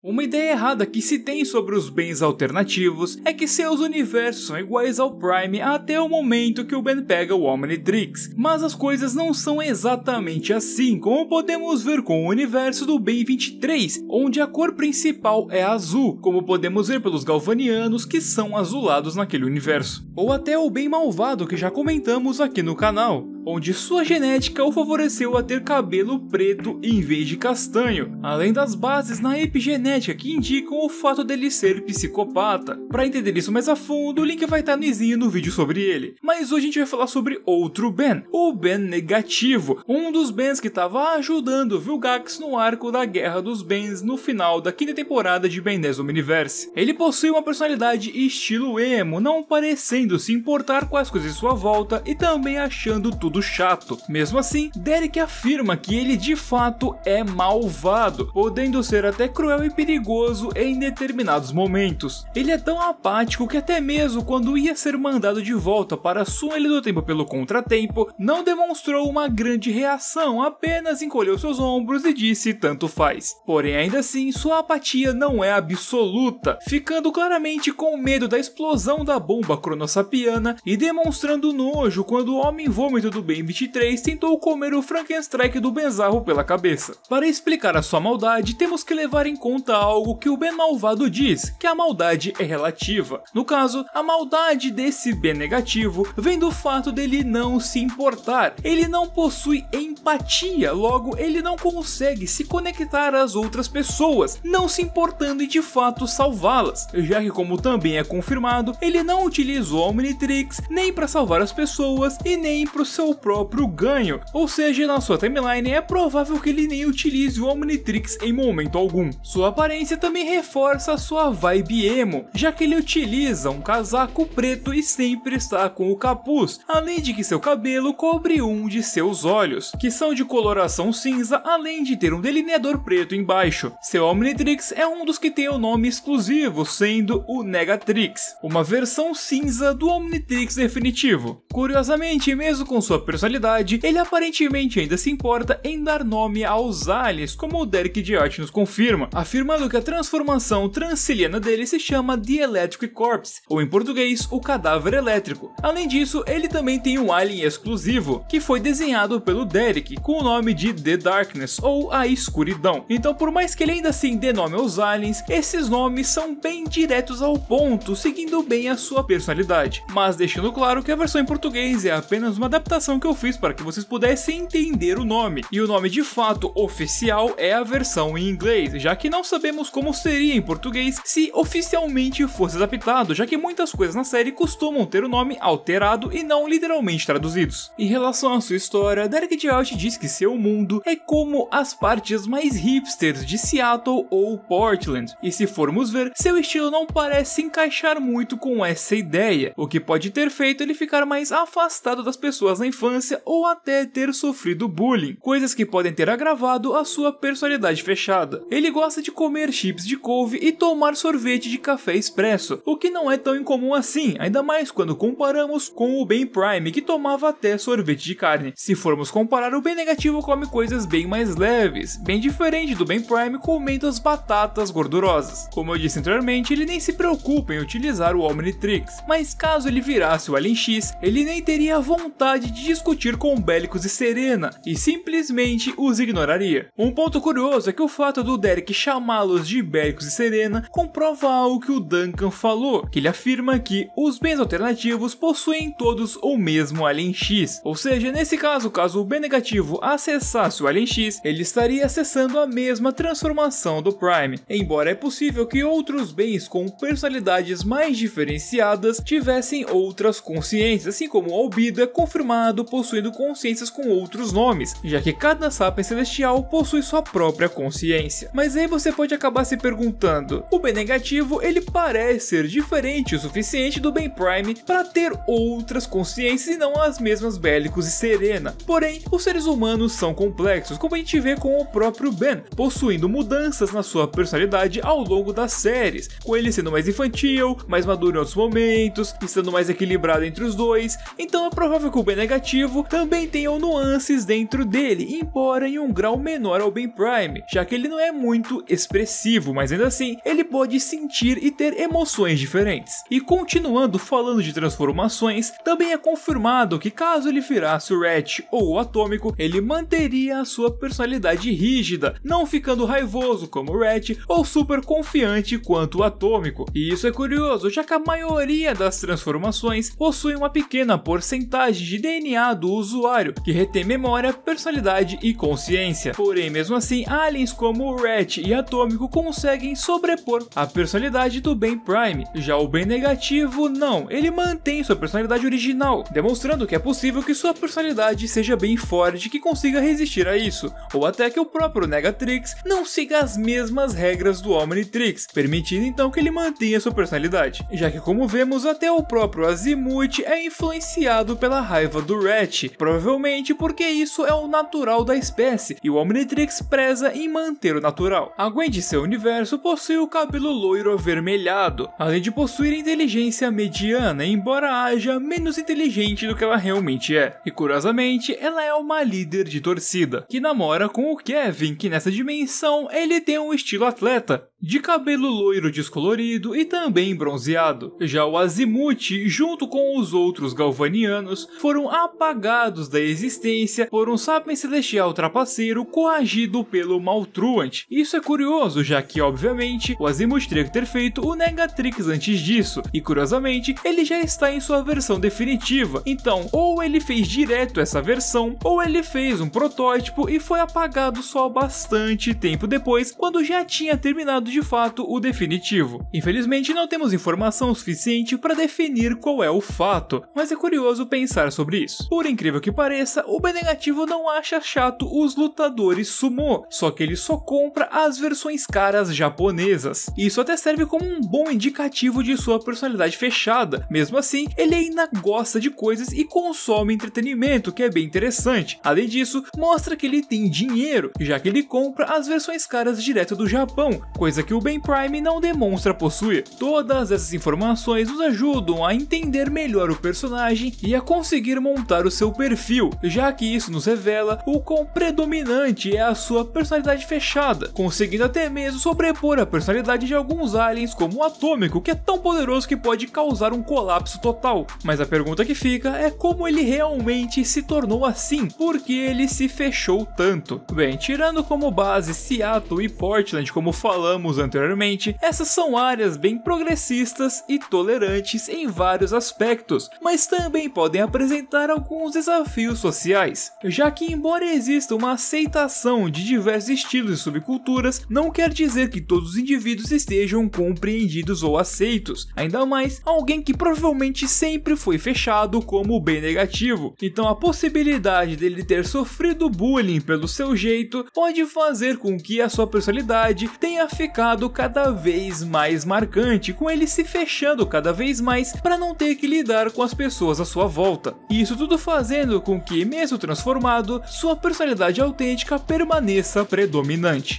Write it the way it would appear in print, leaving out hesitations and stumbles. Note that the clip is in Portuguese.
Uma ideia errada que se tem sobre os bens alternativos é que seus universos são iguais ao Prime até o momento que o Ben pega o Omnitrix, mas as coisas não são exatamente assim, como podemos ver com o universo do Ben 23, onde a cor principal é azul, como podemos ver pelos Galvanianos que são azulados naquele universo. Ou até o Ben malvado que já comentamos aqui no canal, onde sua genética o favoreceu a ter cabelo preto em vez de castanho, além das bases na epigenética que indicam o fato dele ser psicopata. Para entender isso mais a fundo, o link vai estar no izinho no vídeo sobre ele. Mas hoje a gente vai falar sobre outro Ben, o Ben negativo, um dos Bens que estava ajudando o Vilgax no arco da Guerra dos Bens no final da 5ª temporada de Ben 10 Omniverse. Ele possui uma personalidade estilo emo, não parecendo se importar com as coisas em sua volta e também achando tudo chato. Mesmo assim, Derek afirma que ele de fato é malvado, podendo ser até cruel e perigoso em determinados momentos. Ele é tão apático que até mesmo quando ia ser mandado de volta para a sua linha do tempo pelo contratempo, não demonstrou uma grande reação, apenas encolheu seus ombros e disse tanto faz. Porém, ainda assim, sua apatia não é absoluta, ficando claramente com medo da explosão da bomba cronossapiana e demonstrando nojo quando o Homem-Vômito do Ben 23 tentou comer o Frankenstrike do Benzarro pela cabeça. Para explicar a sua maldade, temos que levar em conta algo que o Ben malvado diz, que a maldade é relativa. No caso, a maldade desse Ben negativo vem do fato dele não se importar. Ele não possui empatia, logo ele não consegue se conectar às outras pessoas, não se importando em de fato salvá-las, já que, como também é confirmado, ele não utiliza o Omnitrix nem para salvar as pessoas e nem para o seu próprio ganho, ou seja, na sua timeline é provável que ele nem utilize o Omnitrix em momento algum. Sua aparência também reforça a sua vibe emo, já que ele utiliza um casaco preto e sempre está com o capuz, além de que seu cabelo cobre um de seus olhos, que são de coloração cinza, além de ter um delineador preto embaixo. Seu Omnitrix é um dos que tem o nome exclusivo, sendo o Negatrix, uma versão cinza do Omnitrix definitivo. Curiosamente, mesmo com sua personalidade, ele aparentemente ainda se importa em dar nome aos aliens, como o Derek Diart nos confirma, afirmando que a transformação transiliana dele se chama The Electric Corpse, ou em português, o cadáver elétrico. Além disso, ele também tem um alien exclusivo, que foi desenhado pelo Derek, com o nome de The Darkness, ou a escuridão. Então, por mais que ele ainda assim dê nome aos aliens, esses nomes são bem diretos ao ponto, seguindo bem a sua personalidade. Mas deixando claro que a versão em português é apenas uma adaptação que eu fiz para que vocês pudessem entender o nome, e o nome de fato oficial é a versão em inglês, já que não sabemos como seria em português se oficialmente fosse adaptado, já que muitas coisas na série costumam ter o nome alterado e não literalmente traduzidos. Em relação à sua história, Derek Diart diz que seu mundo é como as partes mais hipsters de Seattle ou Portland, e se formos ver, seu estilo não parece encaixar muito com essa ideia, o que pode ter feito ele ficar mais afastado das pessoas na infância ou até ter sofrido bullying, coisas que podem ter agravado a sua personalidade fechada. Ele gosta de comer chips de couve e tomar sorvete de café expresso, o que não é tão incomum assim, ainda mais quando comparamos com o Ben Prime, que tomava até sorvete de carne. Se formos comparar, o Ben negativo come coisas bem mais leves, bem diferente do Ben Prime comendo as batatas gordurosas. Como eu disse anteriormente, ele nem se preocupa em utilizar o Omnitrix, mas caso ele virasse o Alien X, ele nem teria vontade de discutir com Belicus e Serena, e simplesmente os ignoraria. Um ponto curioso é que o fato do Derek chamá-los de Belicus e Serena comprova algo que o Duncan falou, que ele afirma que os bens alternativos possuem todos o mesmo Alien X, ou seja, nesse caso o Ben negativo acessasse o Alien X, ele estaria acessando a mesma transformação do Prime, embora é possível que outros bens com personalidades mais diferenciadas tivessem outras consciências, assim como o Albedo é confirmado possuindo consciências com outros nomes, já que cada Sapiens Celestial possui sua própria consciência. Mas aí você pode acabar se perguntando, o Ben negativo ele parece ser diferente o suficiente do Ben Prime para ter outras consciências e não as mesmas Belicus e Serena. Porém, os seres humanos são complexos, como a gente vê com o próprio Ben, possuindo mudanças na sua personalidade ao longo das séries, com ele sendo mais infantil, mais maduro em outros momentos, estando mais equilibrado entre os dois. Então é provável que o Ben negativo negativo também tenham nuances dentro dele, embora em um grau menor ao Ben Prime, já que ele não é muito expressivo, mas ainda assim ele pode sentir e ter emoções diferentes. E continuando falando de transformações, também é confirmado que caso ele virasse o Ratchet ou o Atômico, ele manteria a sua personalidade rígida, não ficando raivoso como o Ratchet ou super confiante quanto o Atômico. E isso é curioso, já que a maioria das transformações possui uma pequena porcentagem de DNA do usuário, que retém memória, personalidade e consciência. Porém, mesmo assim, aliens como o Ratchet e Atômico conseguem sobrepor a personalidade do Ben Prime. Já o Ben negativo, não, ele mantém sua personalidade original, demonstrando que é possível que sua personalidade seja bem forte e que consiga resistir a isso, ou até que o próprio Negatrix não siga as mesmas regras do Omnitrix, permitindo então que ele mantenha sua personalidade, já que, como vemos, até o próprio Azimuth é influenciado pela raiva do Ratchet, provavelmente porque isso é o natural da espécie e o Omnitrix preza em manter o natural. A Gwen de seu universo possui o cabelo loiro avermelhado, além de possuir inteligência mediana, embora haja menos inteligente do que ela realmente é. E curiosamente, ela é uma líder de torcida, que namora com o Kevin, que nessa dimensão ele tem um estilo atleta, de cabelo loiro descolorido e também bronzeado. Já o Azimuth, junto com os outros galvanianos, foram apagados da existência por um Sapiens Celestial trapaceiro coagido pelo Maltruant. Isso é curioso, já que, obviamente, o Azimuth teria que ter feito o Negatrix antes disso, e curiosamente, ele já está em sua versão definitiva. Então, ou ele fez direto essa versão, ou ele fez um protótipo e foi apagado só bastante tempo depois, quando já tinha terminado de fato o definitivo. Infelizmente, não temos informação suficiente para definir qual é o fato, mas é curioso pensar sobre isso. Por incrível que pareça, o Ben negativo não acha chato os lutadores sumô, só que ele só compra as versões caras japonesas. Isso até serve como um bom indicativo de sua personalidade fechada. Mesmo assim, ele ainda gosta de coisas e consome entretenimento, que é bem interessante. Além disso, mostra que ele tem dinheiro, já que ele compra as versões caras direto do Japão, coisa que o Ben Prime não demonstra possuir. Todas essas informações nos ajudam a entender melhor o personagem e a conseguir montar o seu perfil, já que isso nos revela o quão predominante é a sua personalidade fechada, conseguindo até mesmo sobrepor a personalidade de alguns aliens como o Atômico, que é tão poderoso que pode causar um colapso total. Mas a pergunta que fica é como ele realmente se tornou assim, por que ele se fechou tanto? Bem, tirando como base Seattle e Portland, como falamos anteriormente, essas são áreas bem progressistas e tolerantes em vários aspectos, mas também podem apresentar alguns desafios sociais, já que, embora exista uma aceitação de diversos estilos e subculturas, não quer dizer que todos os indivíduos estejam compreendidos ou aceitos, ainda mais alguém que provavelmente sempre foi fechado como o Ben negativo. Então a possibilidade dele ter sofrido bullying pelo seu jeito pode fazer com que a sua personalidade tenha ficado cada vez mais marcante, com ele se fechando cada vez mais para não ter que lidar com as pessoas à sua volta. Isso tudo fazendo com que, mesmo transformado, sua personalidade autêntica permaneça predominante.